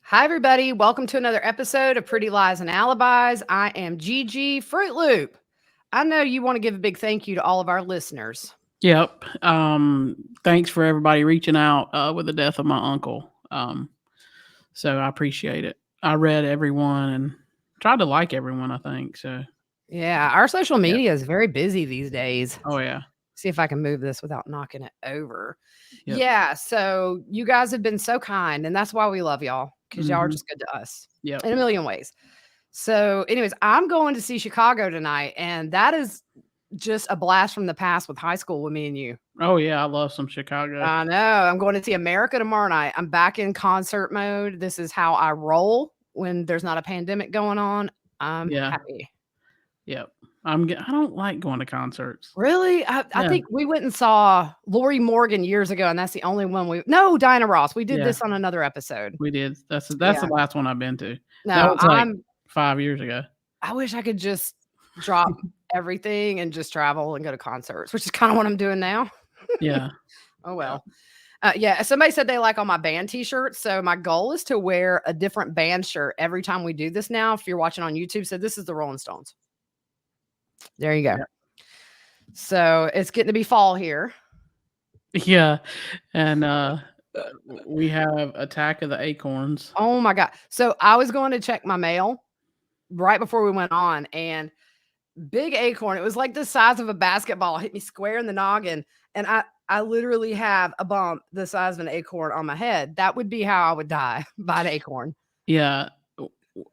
Hi, everybody. Welcome to another episode of Pretty Lies and Alibis. I am Gigi Fruit Loop. I know you want to give a big thank you to all of our listeners. Yep. Thanks for everybody reaching out with the death of my uncle. So I appreciate it. I read everyone and tried to like everyone, I think. So, Yeah, our social yeah. media is very busy these days. Oh, yeah. See if I can move this without knocking it over. Yep. Yeah, so you guys have been so kind, and that's why we love y'all because y'all are Hmm. just good to us Yep. in a million ways. So, anyways, I'm going to see Chicago tonight, and that is just a blast from the past with high school with me and you. Oh, yeah. I love some Chicago. I know. I'm going to see America tomorrow night. I'm back in concert mode. This is how I roll when there's not a pandemic going on. I'm Yeah. happy. Yep. I don't like going to concerts. Really? I Yeah. think we went and saw Lori Morgan years ago, and that's the only one no, Diana Ross. We did Yeah. this on another episode. We did. That's Yeah. the last one I've been to. That No, was like 5 years ago. I wish I could just drop everything and just travel and go to concerts, which is kind of what I'm doing now. Yeah. Oh, Yeah. well. Yeah, somebody said they like all my band t-shirts. So my goal is to wear a different band shirt every time we do this now. If you're watching on YouTube, so this is the Rolling Stones. There you go. Yeah. So it's getting to be fall here. Yeah. And we have Attack of the Acorns. Oh my God. So I was going to check my mail right before we went on, and big acorn. It was like the size of a basketball hit me square in the noggin. And I literally have a bump the size of an acorn on my head. That would be how I would die by an acorn. Yeah,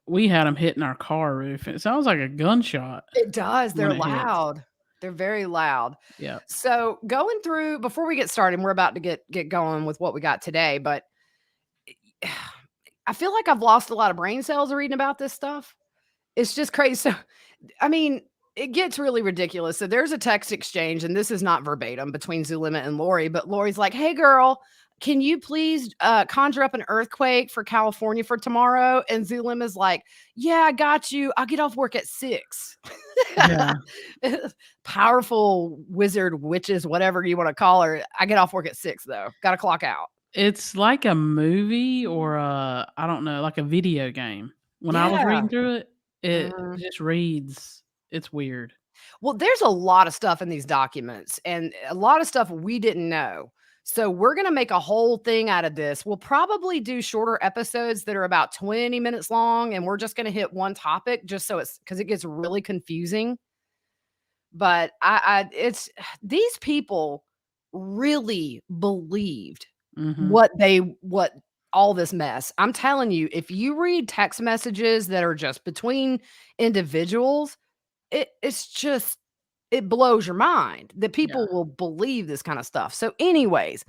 we had them hitting our car roof. It sounds like a gunshot It does. They're when it hits. loud. They're very loud. Yeah. So going through before we get started, we're about to get going with what we got today, but I feel like I've lost a lot of brain cells reading about this stuff. It's just crazy. So I mean, it gets really ridiculous. So there's a text exchange, and this is not verbatim between Zulema and Lori, but Lori's like, "Hey girl, can you please conjure up an earthquake for California for tomorrow?" And Zulema's like, "Yeah, I got you. I'll get off work at 6." Yeah. Powerful wizard, witches, whatever you want to call her. I get off work at 6 though. Got to clock out. It's like a movie or I don't know, like a video game. When I was Yeah. reading through it, it Mhm. just reads it's weird. Well, there's a lot of stuff in these documents and a lot of stuff we didn't know. So we're going to make a whole thing out of this. We'll probably do shorter episodes that are about 20 minutes long, and we're just going to hit one topic just so it's because it gets really confusing. But it's these people really believed Mhm. what all this mess. I'm telling you, if you read text messages that are just between individuals, it's just it blows your mind that Yeah. people will believe this kind of stuff. So anyways,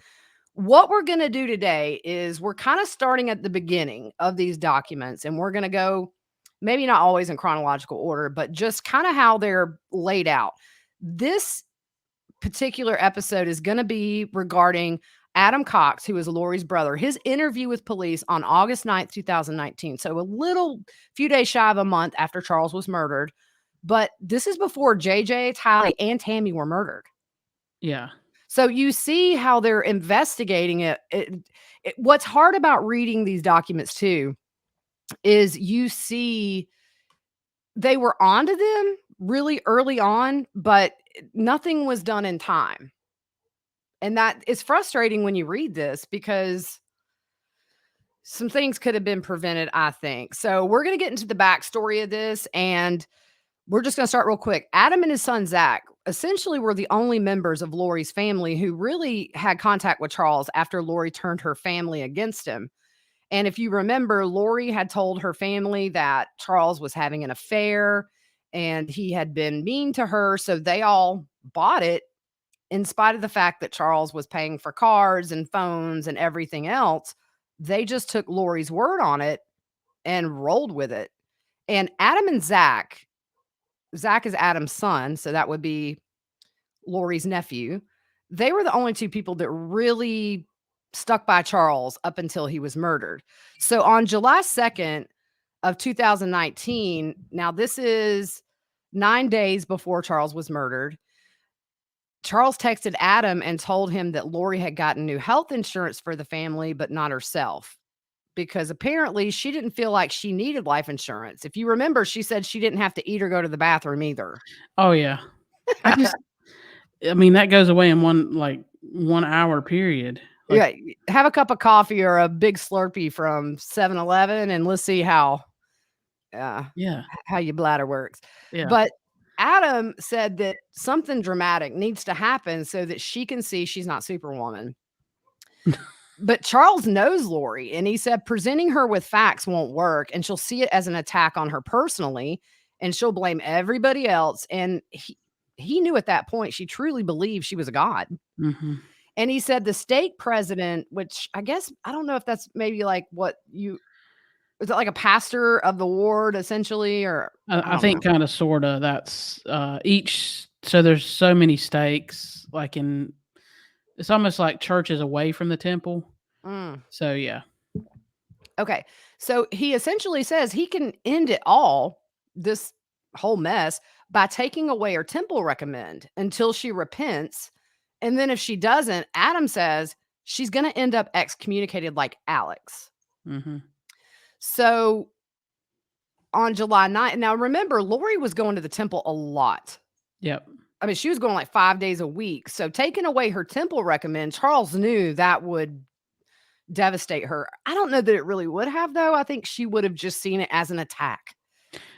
what we're going to do today is we're kind of starting at the beginning of these documents, and we're going to go maybe not always in chronological order, but just kind of how they're laid out. This particular episode is going to be regarding Adam Cox, who is Lori's brother, his interview with police on August 9th, 2019. So a little few days shy of a month after Charles was murdered. But this is before JJ, Tally, and Tammy were murdered. Yeah. So you see how they're investigating it. What's hard about reading these documents too is you see they were onto them really early on, but nothing was done in time. And that is frustrating when you read this because some things could have been prevented, I think. So we're going to get into the backstory of this, and we're just going to start real quick. Adam and his son Zach essentially were the only members of Lori's family who really had contact with Charles after Lori turned her family against him. And if you remember, Lori had told her family that Charles was having an affair and he had been mean to her. So they all bought it in spite of the fact that Charles was paying for cars and phones and everything else. They just took Lori's word on it and rolled with it. And Adam and Zach is Adam's son, so that would be Lori's nephew. They were the only two people that really stuck by Charles up until he was murdered. So on July 2nd of 2019, now this is 9 days before Charles was murdered, Charles texted Adam and told him that Lori had gotten new health insurance for the family, but not herself. because apparently she didn't feel like she needed life insurance. If you remember, she said she didn't have to eat or go to the bathroom either. Oh, yeah. I just I mean, that goes away in one, like, 1 hour period. Like, Yeah, have a cup of coffee or a big Slurpee from 7-Eleven, and let's see uh, yeah, how your bladder works. yeah. But Adam said that something dramatic needs to happen so that she can see she's not Superwoman. But Charles knows Lori, and he said presenting her with facts won't work, and she'll see it as an attack on her personally, and she'll blame everybody else. And he knew at that point she truly believed she was a god. Mhm. And he said the stake president, which I guess I don't know if that's maybe like what you is it like a pastor of the ward essentially, or I I don't know. think kinda sorta that's, each so there's so many stakes, like, in it's almost like churches away from the temple. Mm. So, yeah. Okay. So he essentially says he can end it all, this whole mess, by taking away her temple recommend until she repents. And then if she doesn't, Adam says she's going to end up excommunicated like Alex. Mhm. So on July 9th, now remember, Lori was going to the temple a lot. Yep. I mean, she was going like 5 days a week. So taking away her temple recommend, Charles knew that would devastate her. I don't know that it really would have, though. I think she would have just seen it as an attack,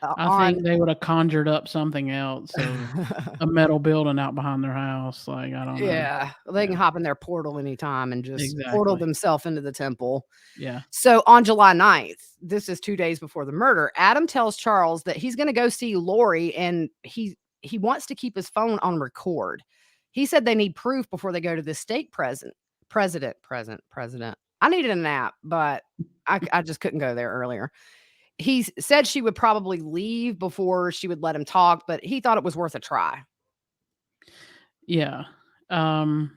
I on think they would have conjured up something else of a metal building out behind their house, like, I don't know. Yeah, they can Yeah, hop in their portal anytime and just portal exactly. themselves into the temple. Yeah. So on July 9th, this is 2 days before the murder, Adam tells Charles that he's gonna go see Lori, and he wants to keep his phone on record. He said they need proof before they go to the stake president. I needed a nap, but I just couldn't go there earlier. He said she would probably leave before she would let him talk, but he thought it was worth a try. Yeah. Um,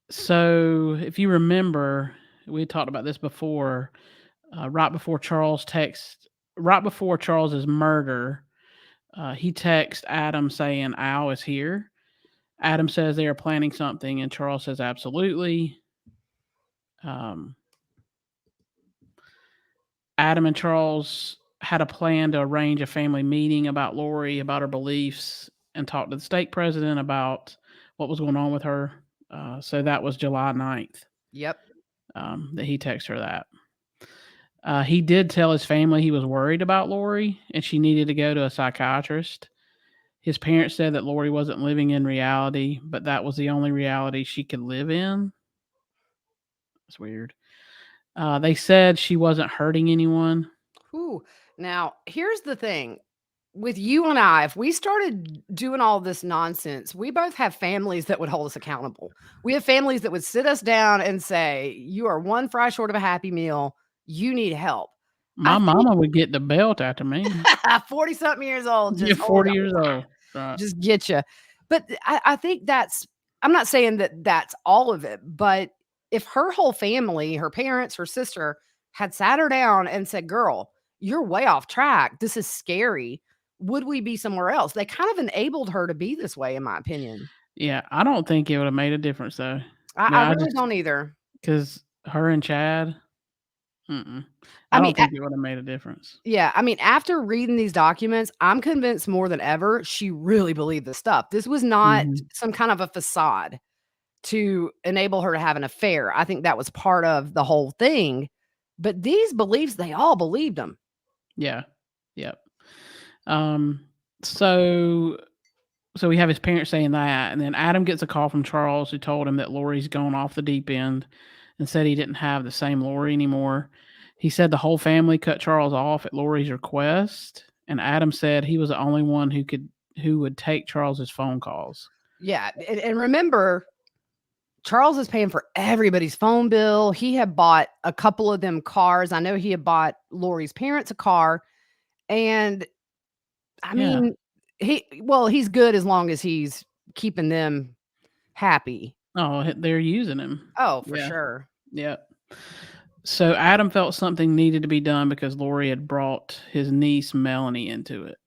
so if you remember, we talked about this before, right before right before Charles's murder, he texts Adam saying Al is here. Adam says they are planning something, and Charles says absolutely. Um, Adam and Charles had a plan to arrange a family meeting about Lori, about her beliefs, and talk to the stake president about what was going on with her. So that was July 9th, Yep. that he texted her that. He did tell his family he was worried about Lori and she needed to go to a psychiatrist. His parents said that Lori wasn't living in reality, but that was the only reality she could live in. It's weird. They said she wasn't hurting anyone. Whew. Now, here's the thing. With you and I, if we started doing all this nonsense, we both have families that would hold us accountable. We have families that would sit us down and say, "You are one fry short of a Happy Meal. You need help." I My think mama would get the belt after me. 40 something years old, You're just hold 40 up, years old. Right. just get you. But I think I'm not saying that that's all of it, but if her whole family, her parents, her sister had sat her down and said, "Girl, you're way off track. This is scary." Would we be somewhere else? They kind of enabled her to be this way, in my opinion. Yeah, I don't think it would have made a difference though. I Yeah, I really just don't either. because her and Chad, mm-mm. I I mean, don't think it would have made a difference. yeah, I mean, after reading these documents, I'm convinced more than ever she really believed this stuff. This was not Mhm. some kind of a facade to enable her to have an affair. I think that was part of the whole thing. But these beliefs, they all believed them. Yeah. Yep. Um, so so we have his parents saying that, and then Adam gets a call from Charles who told him that Lori's gone off the deep end and said he didn't have the same Lori anymore. He said the whole family cut Charles off at Lori's request, and Adam said he was the only one who would take Charles's phone calls. Yeah. And remember, Charles is paying for everybody's phone bill. He had bought a couple of them cars. I know he had bought Lori's parents a car. And I Yeah. mean, he's good as long as he's keeping them happy. Oh, they're using him. Oh, for Yeah. sure. Yep. So Adam felt something needed to be done because Lori had brought his niece Melanie into it.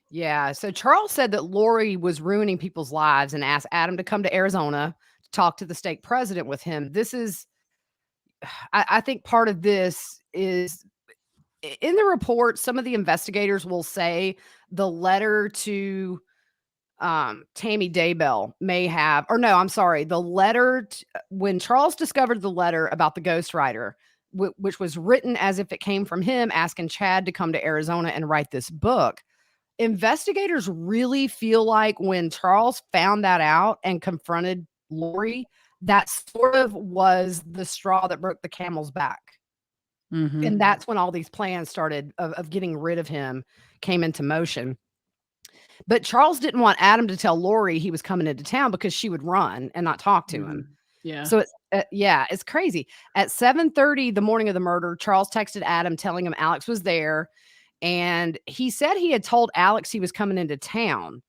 Yeah. So Charles said that Lori was ruining people's lives and asked Adam to come to Arizona to talk to the state president with him. This is I think part of this is in the report, some of the investigators will say the letter to Tammy Daybell may have, or no, I'm sorry, the letter when Charles discovered the letter about the ghostwriter, which was written as if it came from him asking Chad to come to Arizona and write this book. Investigators really feel like when Charles found that out and confronted Lori, that sort of was the straw that broke the camel's back. And that's when all these plans started of getting rid of him came into motion. But Charles didn't want Adam to tell Lori he was coming into town because she would run and not talk to him. Yeah. So it's yeah, it's crazy. At 7:30 the morning of the murder, Charles texted Adam telling him Alex was there, and he said he had told Alex he was coming into town.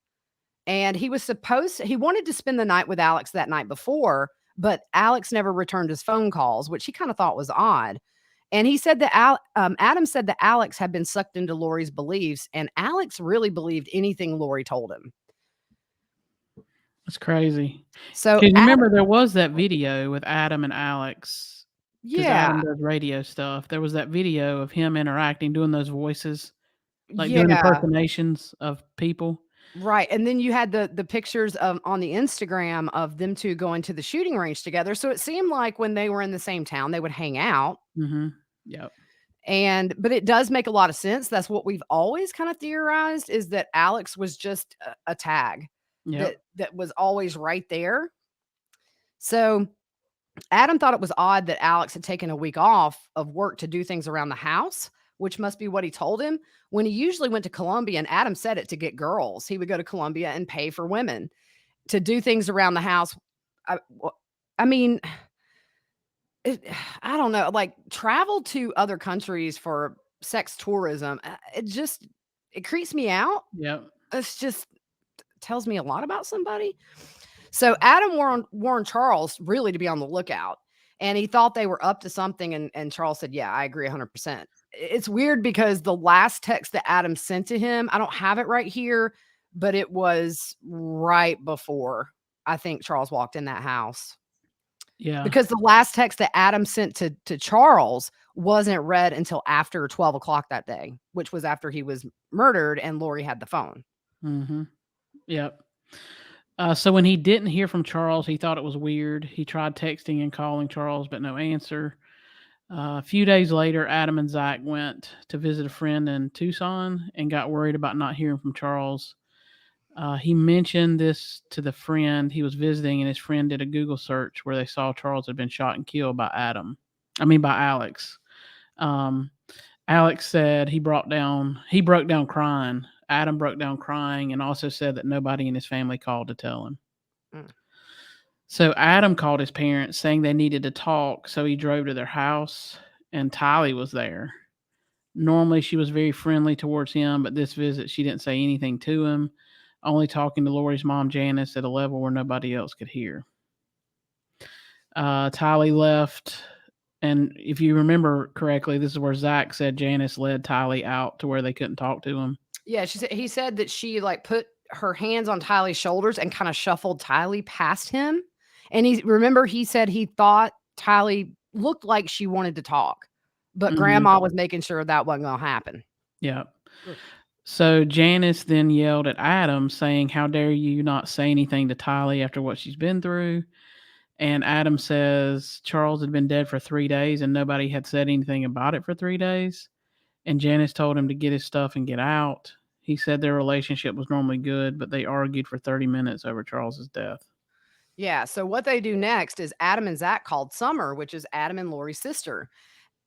And he wanted to spend the night with Alex that night before, but Alex never returned his phone calls, which he kind of thought was odd. And he said that Adam said that Alex had been sucked into Lori's beliefs, and Alex really believed anything Lori told him. That's crazy. So, Because remember, there was that video with Adam and Alex. Because Adam yeah, does radio stuff. There was that video of him interacting, doing those voices, like doing yeah, impersonations of people. right. And then you had the pictures of on the Instagram of them two going to the shooting range together. So it seemed like when they were in the same town, they would hang out. Yep. But it does make a lot of sense. That's what we've always kind of theorized is that Alex was just a tag Yep. that was always right there. So Adam thought it was odd that Alex had taken a week off of work to do things around the house, which must be what he told him when he usually went to Columbia. And Adam said it to get girls. He would go to Columbia and pay for women to do things around the house. I, I mean, I don't know, like travel to other countries for sex tourism. It creeps me out. Yep. It's just tells me a lot about somebody. So Adam warned Charles really to be on the lookout, and he thought they were up to something. And Charles said, "Yeah, I agree 100%." It's weird because the last text that Adam sent to him, I don't have it right here, but it was right before I think Charles walked in that house. Yeah. Because the last text that Adam sent to Charles wasn't read until after 12 o'clock that day, which was after he was murdered and Lori had the phone. Yep. So when he didn't hear from Charles, he thought it was weird. He tried texting and calling Charles, but no answer. A few days later, Adam and Zach went to visit a friend in Tucson and got worried about not hearing from Charles. He mentioned this to the friend he was visiting, and his friend did a Google search where they saw Charles had been shot and killed by by Alex. Alex said he broke down crying. Adam broke down crying and also said that nobody in his family called to tell him. Mm. So Adam called his parents saying they needed to talk, so he drove to their house, and Tylee was there. Normally, she was very friendly towards him, but this visit, she didn't say anything to him, only talking to Lori's mom, Janice, at a level where nobody else could hear. Tylee left, and if you remember correctly, this is where Zach said Janice led Tylee out to where they couldn't talk to him. Yeah, he said that she like put her hands on Tylee's shoulders and kind of shuffled Tylee past him. And he said he thought Tylee looked like she wanted to talk, but grandma was making sure that wasn't going to happen. Yeah. So Janice then yelled at Adam saying, "How dare you not say anything to Tylee after what she's been through?" And Adam says Charles had been dead for 3 days and nobody had said anything about it for 3 days. And Janice told him to get his stuff and get out. He said their relationship was normally good, but they argued for 30 minutes over Charles's death. Yeah. So what they do next is Adam and Zach called Summer, which is Adam and Lori's sister,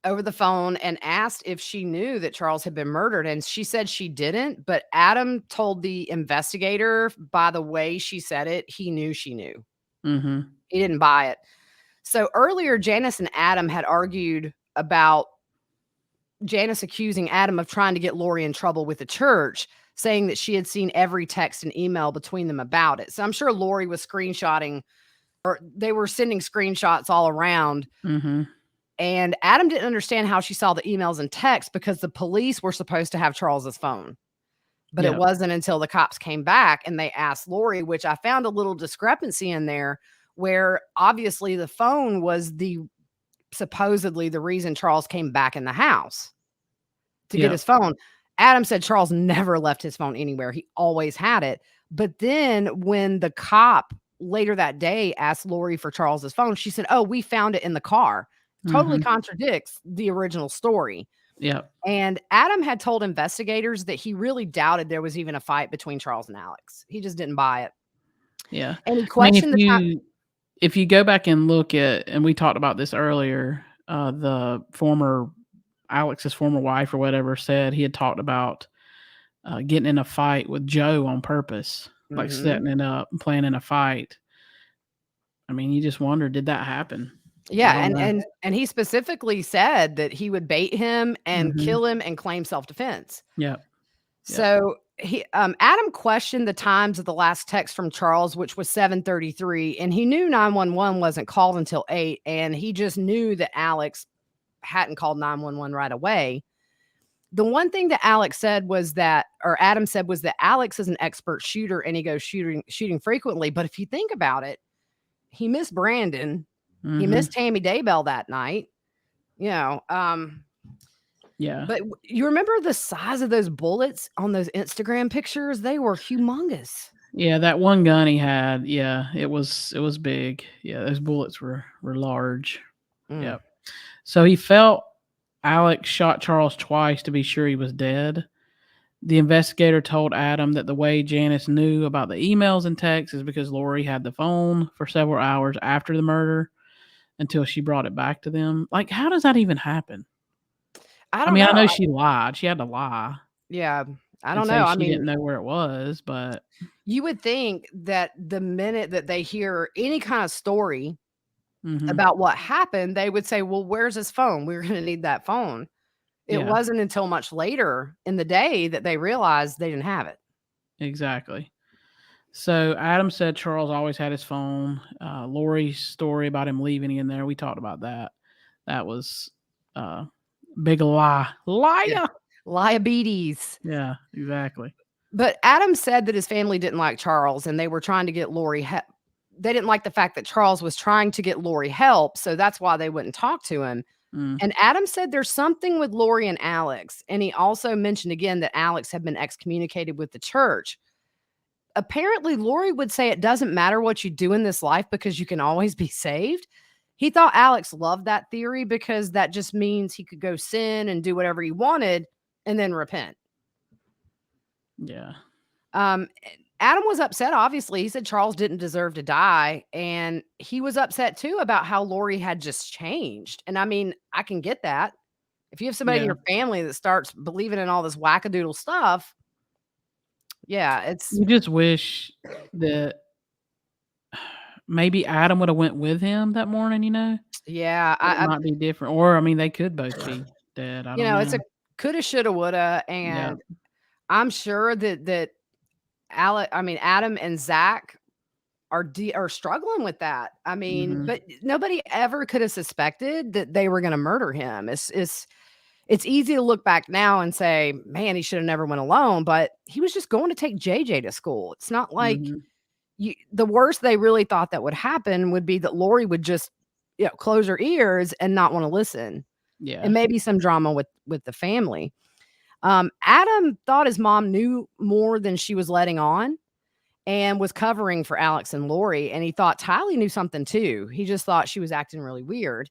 over the phone and asked if she knew that Charles had been murdered. And she said she didn't. But Adam told the investigator by the way she said it, he knew she knew. He didn't buy it. So earlier, Janice and Adam had argued about Janice accusing Adam of trying to get Lori in trouble with the church, saying that she had seen every text and email between them about it. So I'm sure Lori was screenshotting, or they were sending screenshots all around. And Adam didn't understand how she saw the emails and texts because the police were supposed to have Charles's phone. But it wasn't until the cops came back and they asked Lori, which I found a little discrepancy in there, where obviously the phone was the supposedly the reason Charles came back in the house to get Yep. his phone. Adam said Charles never left his phone anywhere. He always had it. But then when the cop later that day asked Lori for Charles's phone, she said, "Oh, we found it in the car." Totally Mhm. contradicts the original story. Yep. And Adam had told investigators that he really doubted there was even a fight between Charles and Alex. He just didn't buy it. Yeah. And he I mean, questioned the time. if you go back and look at, and we talked about this earlier, the former Alex's former wife or whatever said he had talked about getting in a fight with Joe on purpose, like Mhm. setting it up and planning a fight. I mean, you just wonder, did that happen? I Yeah, don't know. and he specifically said that he would bait him and Mhm. kill him and claim self-defense. Yep. Yep. So Adam questioned the times of the last text from Charles, which was 7:33, and he knew 911 wasn't called until 8, and he just knew that Alex hadn't called 911 right away. The one thing that Adam said was that Alex is an expert shooter and he goes shooting frequently. But if you think about it, he missed Brandon, he Mhm. missed Tammy Daybell that night, you know. Yeah. But you remember the size of those bullets on those Instagram pictures? They were humongous. Yeah, that one gun he had, yeah, it was big. Yeah, those bullets were large. Mm. Yep. So he felt Alex shot Charles twice to be sure he was dead. The investigator told Adam that the way Janice knew about the emails and texts is because Lori had the phone for several hours after the murder until she brought it back to them. Like, how does that even happen? I I don't mean, I know. know she lied. She had to lie Yeah, I and don't say know. I she mean, didn't know where it was, but you would think that the minute that they hear any kind of story mhm. about what happened, they would say, "Well, where's his phone? We're gonna need that phone." It Yeah, wasn't until much later in the day that they realized they didn't have it. exactly. So Adam said Charles always had his phone. Lori's story about him leaving in there, we talked about that. That was uh, big lie. Yeah. Liar. Diabetes. Yeah, exactly. But Adam said that his family didn't like Charles and they were trying to get Lori they didn't like the fact that Charles was trying to get Lori help, so that's why they wouldn't talk to him. Mm, And Adam said there's something with Lori and Alex, and he also mentioned again that Alex had been excommunicated with the church. Apparently, Lori would say it doesn't matter what you do in this life because you can always be saved. He thought Alex loved that theory because that just means he could go sin and do whatever he wanted and then repent. yeah. Um, Adam was upset, obviously. He said Charles didn't deserve to die. And he was upset too about how Lori had just changed. And I mean, I can get that. If you have somebody in Yeah. your family that starts believing in all this wackadoodle stuff, yeah, it's You just wish that maybe Adam would have went with him that morning, yeah, It might be different. Or, I mean, they could both be dead. I don't it's a know. coulda, shoulda, woulda, Yeah. and I'm sure that Adam and Zach are struggling with that. I mean, Mhm. but nobody ever could have suspected that they were gonna murder him. It's easy to look back now and say, "Man, he should have never went alone," but he was just going to take JJ to school. It's not like Mhm. the worst they really thought that would happen would be that Lori would just, close her ears and not wanna listen, and Yeah. maybe some drama with the family. Adam thought his mom knew more than she was letting on and was covering for Alex and Lori, and he thought Tylee knew something too. He just thought she was acting really weird.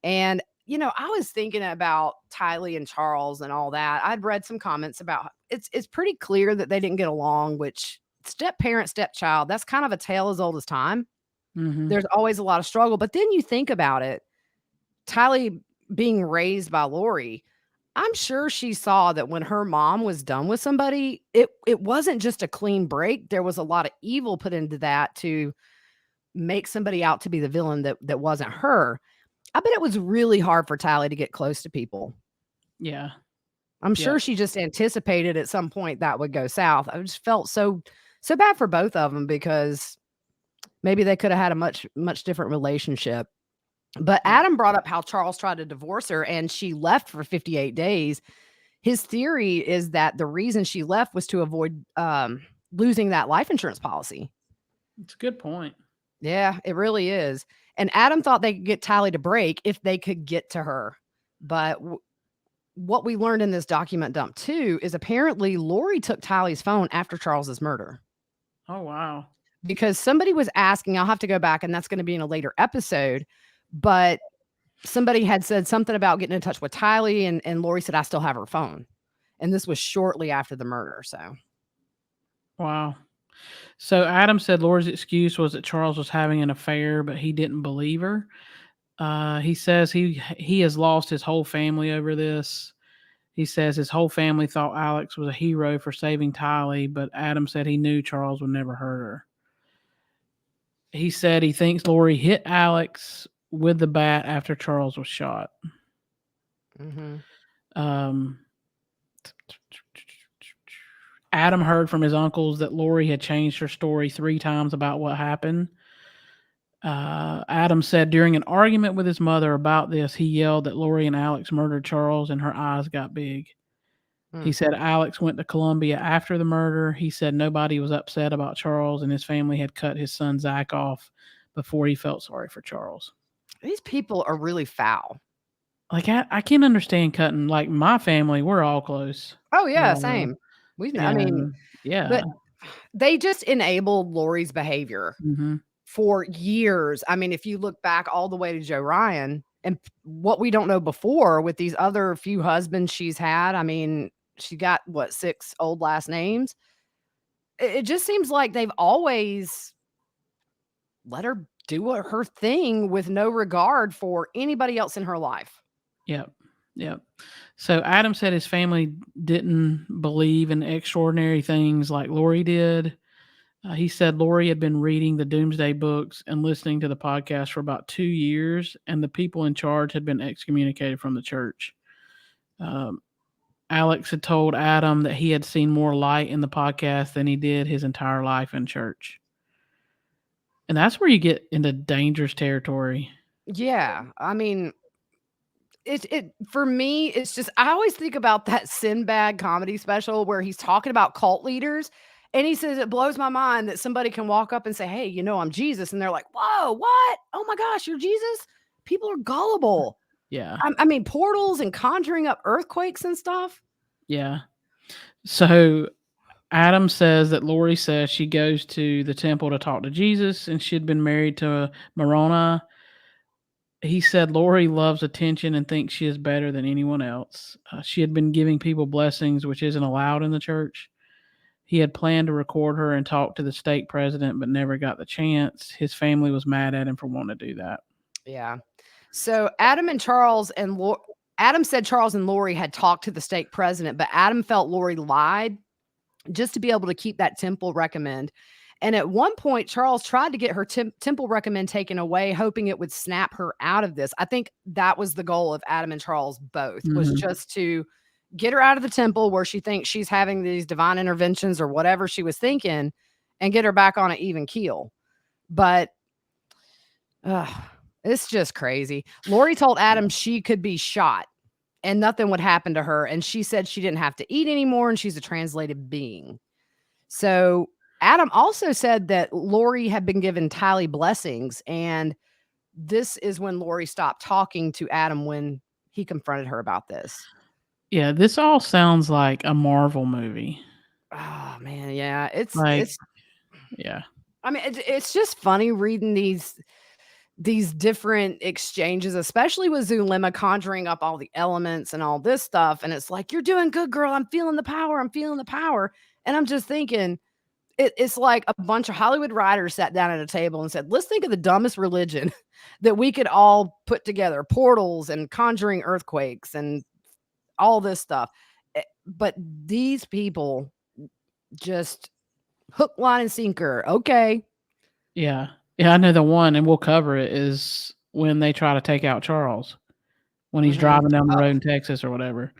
And, I was thinking about Tylee and Charles and all that. I'd read some comments about it's pretty clear that they didn't get along, which step parent, stepchild, that's kind of a tale as old as time. Mhm. There's always a lot of struggle. But then you think about it, Tylee being raised by Lori, I'm sure she saw that when her mom was done with somebody, it wasn't just a clean break. There was a lot of evil put into that to make somebody out to be the villain that wasn't her. I bet it was really hard for Tylee to get close to people. Yeah. I'm Yeah. sure she just anticipated at some point that would go south. I just felt so bad for both of them because maybe they could have had a much different relationship. But Yeah. Adam brought up how Charles tried to divorce her and she left for 58 days. His theory is that the reason she left was to avoid losing that life insurance policy. It's a good point. Yeah, it really is. And Adam thought they could get Tally to break if they could get to her. But what we learned in this document dump too is apparently Lori took Tally's phone after Charles's murder Oh, wow. because somebody was asking. I'll have to go back, and that's going to be in a later episode. But somebody had said something about getting in touch with Tally, and Lori said, I still have her phone. And this was shortly after the murder. So, Wow. So Adam said Laura's excuse was that Charles was having an affair, but he didn't believe her. He says he has lost his whole family over this. He says his whole family thought Alex was a hero for saving Tylee, but Adam said he knew Charles would never hurt her. He said he thinks Lori hit Alex with the bat after Charles was shot. Um, Adam heard from his uncles that Lori had changed her story 3 times about what happened. Adam said during an argument with his mother about this, he yelled that Lori and Alex murdered Charles, and her eyes got big. He said Alex went to Columbia after the murder. He said nobody was upset about Charles, and his family had cut his son Zach off before he felt sorry for Charles. These people are really foul. Like, I can't understand cutting. Like, my family, we're all close. Oh, yeah, same. I mean, yeah. But they just enabled Lori's behavior for years. I mean, if you look back all the way to Joe Ryan and what we don't know before with these other few husbands she's had, I mean, she got, 6 old last names? It just seems like they've always let her do her thing with no regard for anybody else in her life. Yep. So Adam said his family didn't believe in extraordinary things like Lori did. He said Lori had been reading the Doomsday books and listening to the podcast for about 2 years, and the people in charge had been excommunicated from the church. Alex had told Adam that he had seen more light in the podcast than he did his entire life in church. And that's where you get into dangerous territory. Yeah. I mean, it for me, it's just I always think about that Sinbad comedy special where he's talking about cult leaders. And he says, it blows my mind that somebody can walk up and say, hey, I'm Jesus. And they're like, whoa, what? Oh my gosh, you're Jesus? People are gullible. Yeah. I mean, portals and conjuring up earthquakes and stuff. Yeah. So Adam says that Lori says she goes to the temple to talk to Jesus, and she'd been married to Moroni. He said Lori loves attention and thinks she is better than anyone else. She had been giving people blessings, which isn't allowed in the church. He had planned to record her and talk to the stake president, but never got the chance. His family was mad at him for wanting to do that. Yeah. So Adam said Charles and Lori had talked to the stake president, but Adam felt Lori lied just to be able to keep that temple recommend. And at one point, Charles tried to get her temple recommend taken away, hoping it would snap her out of this. I think that was the goal of Adam and Charles both, was just to get her out of the temple where she thinks she's having these divine interventions or whatever she was thinking, and get her back on an even keel. But it's just crazy. Lori told Adam she could be shot and nothing would happen to her. And she said she didn't have to eat anymore, and she's a translated being. So Adam also said that Lori had been given Tylee blessings, and this is when Lori stopped talking to Adam when he confronted her about this. Yeah, this all sounds like a Marvel movie. Oh man, yeah, it's yeah. I mean, it's just funny reading these different exchanges, especially with Zulema conjuring up all the elements and all this stuff. And it's like, you're doing good, girl. I'm feeling the power. And I'm just thinking, it's like a bunch of Hollywood writers sat down at a table and said, let's think of the dumbest religion that we could all put together, portals and conjuring earthquakes and all this stuff. But these people just hook, line, and sinker. Okay. Yeah. Yeah, I know the one, and we'll cover it, is when they try to take out Charles when he's driving down the road in Texas or whatever.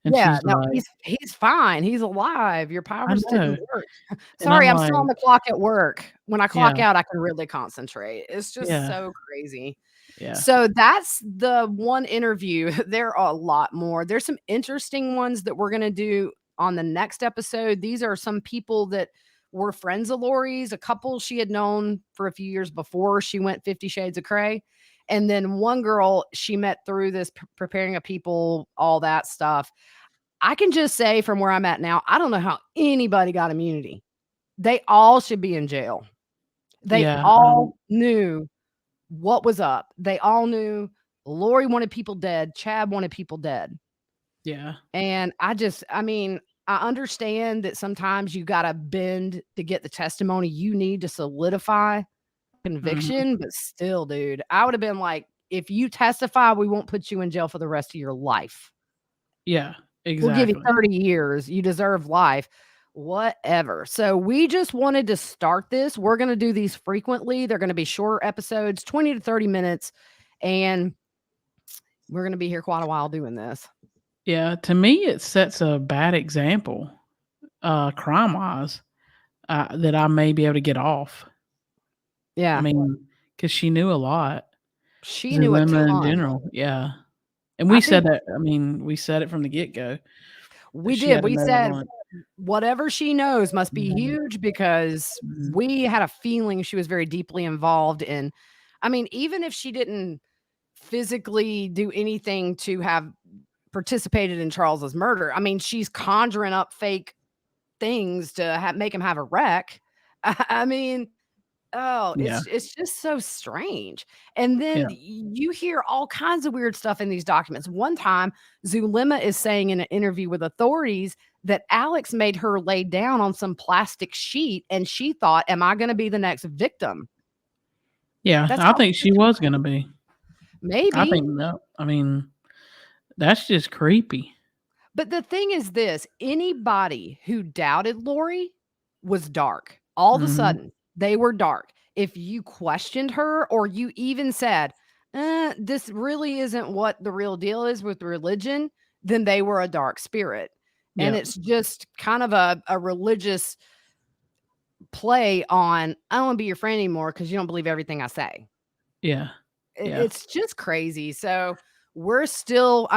And Yeah, she's no, like, he's fine. He's alive. Your powers didn't work. And Sorry, I'm I'm still on like, the clock at work. When I clock Yeah. out, I can really concentrate. It's just Yeah. so crazy. Yeah. So that's the one interview. There are a lot more. There's some interesting ones that we're going to do on the next episode. These are some people that were friends of Lori's, a couple she had known for a few years before she went 50 Shades of Grey. And then one girl she met through this preparing of people, all that stuff. I can just say from where I'm at now, I don't know how anybody got immunity. They all should be in jail. They Yeah, all knew what was up. They all knew Lori wanted people dead. Chad wanted people dead. yeah. And I mean, I understand that sometimes you got to bend to get the testimony you need to solidify Mhm. conviction, but still, dude, I would have been like, if you testify, we won't put you in jail for the rest of your life. Yeah, We'll give you exactly. 30 years. You deserve life. Whatever. So we just wanted to start this. We're going to do these frequently. They're going to be shorter episodes, 20 to 30 minutes. And we're going to be here quite a while doing this. Yeah, to me, it sets a bad example, crime-wise, that I may be able to get off. I Yeah. mean, because she knew a lot. She knew a Zulema in ton. general, yeah. And I we said think that I mean, we said it from the get-go that we she did. had to We know a said lot. whatever she knows must be Mhm, huge because mhm. we had a feeling she was very deeply involved in. I mean, even if she didn't physically do anything to have participated in Charles's murder, I mean, she's conjuring up fake things to make him have a wreck. I mean, oh, Yeah, it's just so strange. And then yeah, you hear all kinds of weird stuff in these documents. One time, Zulema is saying in an interview with authorities that Alex made her lay down on some plastic sheet and she thought, "Am I gonna be the next victim?" yeah, That's I how think she was gonna be. I maybe. think no I mean, that's just creepy. But the thing is this, anybody who doubted Lori was dark. All of a Mhm, sudden, they were dark. If you questioned her or you even said, this really isn't what the real deal is with religion, then they were a dark spirit. And yeah, it's just kind of a religious play on, I don't want to be your friend anymore because you don't believe everything I say. yeah, yeah, It's just crazy. So we're still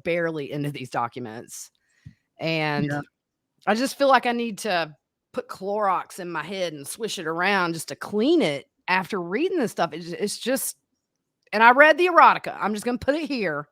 barely into these documents. And yeah. I just feel like I need to put Clorox in my head and swish it around just to clean it after reading this stuff. It's just, and I read the erotica. I'm just gonna put it here.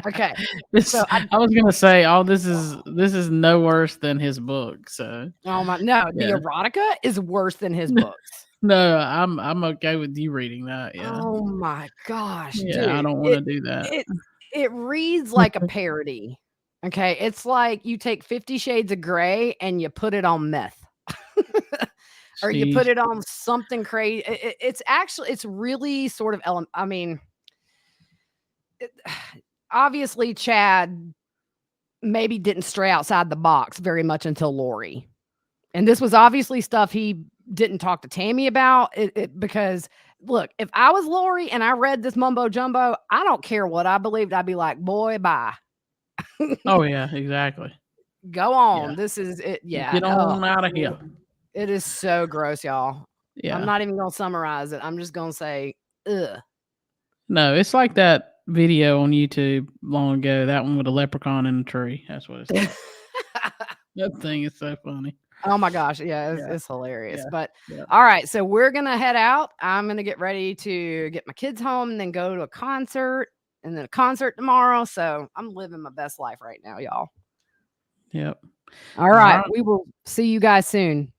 Okay. This So I was gonna say, oh, this is no worse than his book, so, oh my no, the yeah. erotica is worse than his books. No, I'm okay with you reading that, yeah. Oh my gosh, Yeah, I dude. don't wanna do that. It it reads like a parody. Okay. It's like you take 50 Shades of Grey and you put it on meth. Or you put Sheesh. it on something crazy. It's actually it's really sort of I mean, it, obviously Chad maybe didn't stray outside the box very much until Lori. And this was obviously stuff he didn't talk to Tammy about because look, if I was Lori and I read this mumbo jumbo, I don't care what I believed. I'd be like, boy, bye. Oh, yeah, exactly. Go Yeah. on. This is it. Yeah. Get on outta here. It is so gross, y'all. I'm Yeah. not even gonna summarize it. I'm just gonna say, ugh. No, it's like that video on YouTube long ago, that one with a leprechaun in a tree, that's what it's like. That thing is so funny. Oh my gosh, yeah, Yeah, it's hilarious, yeah, but yeah. all right, so we're gonna head out. I'm gonna get ready to get my kids home and then go to a concert, and then a concert tomorrow, so I'm living my best life right now, y'all. Yep. All right, Alright. we will see you guys soon.